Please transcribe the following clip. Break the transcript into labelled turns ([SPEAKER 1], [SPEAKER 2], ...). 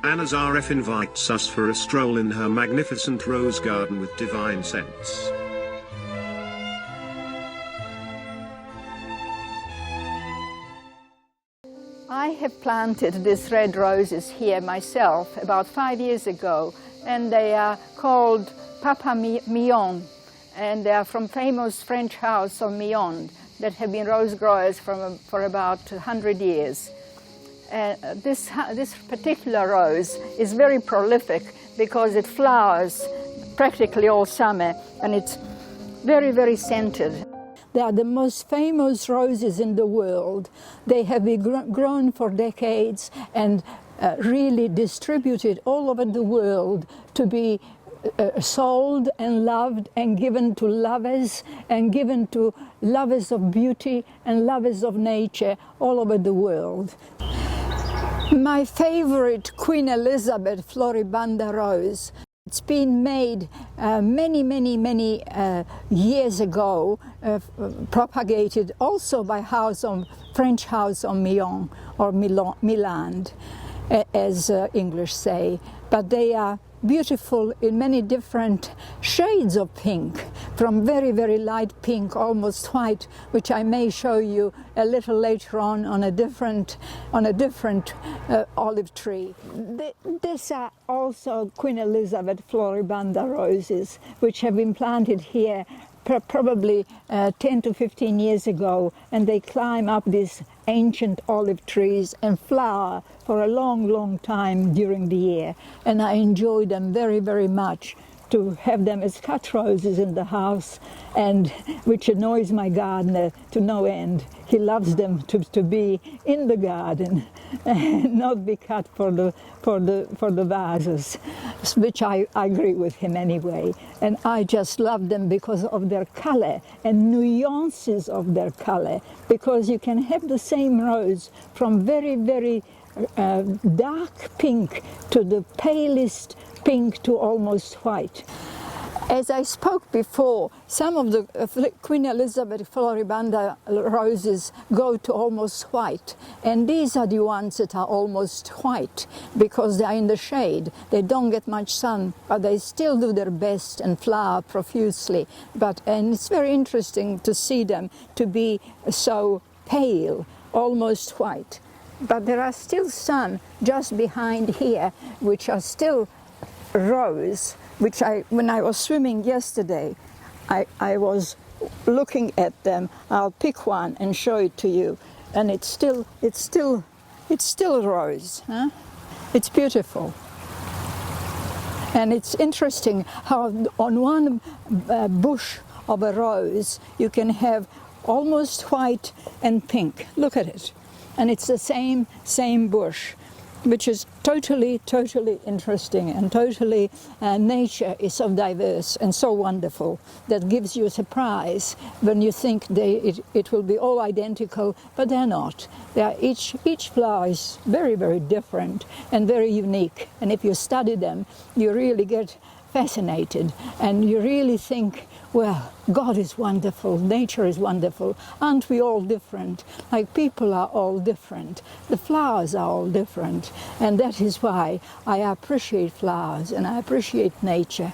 [SPEAKER 1] Tzarev invites us for a stroll in her magnificent rose garden with divine scents.
[SPEAKER 2] I have planted these red roses here myself about 5 years ago, and they are called Papa Millon, and they are from famous French house of Millon that have been rose growers for about 100 years. This particular rose is very prolific because it flowers practically all summer, and it's very, very scented. They are the most famous roses in the world. They have been grown for decades and really distributed all over the world to be sold and loved and given to lovers and given to lovers of beauty and lovers of nature all over the world. My favorite Queen Elizabeth floribunda rose. It's been made many years ago, propagated also by French house of Millon, or Milan, as English say. But they are beautiful in many different shades of pink, from very, very light pink, almost white, which I may show you a little later on a different olive tree. These are also Queen Elizabeth floribunda roses, which have been planted here probably 10 to 15 years ago, and they climb up these ancient olive trees and flower for a long time during the year. And I enjoy them very, very much, to have them as cut roses in the house, and which annoys my gardener to no end. He loves them to be in the garden and not be cut for the vases, which I agree with him anyway. And I just love them because of their color and nuances of their color, because you can have the same rose from very, very dark pink to the palest pink to almost white. As I spoke before, some of the Queen Elizabeth floribunda roses go to almost white, and these are the ones that are almost white because they are in the shade. They don't get much sun, but they still do their best and flower profusely. And it's very interesting to see them to be so pale, almost white. But there are still some just behind here which are still rose, which when I was swimming yesterday, I was looking at them. I'll pick one and show it to you, and it's still rose. Huh? It's beautiful, and it's interesting how on one bush of a rose you can have almost white and pink. Look at it, and it's the same bush, which is totally interesting, and totally nature is so diverse and so wonderful that gives you a surprise when you think it will be all identical, but they're not. Each flower is very, very different and very unique, and if you study them, you really get fascinated, and you really think, well, God is wonderful, nature is wonderful. Aren't we all different? Like people are all different. The flowers are all different. And that is why I appreciate flowers and I appreciate nature.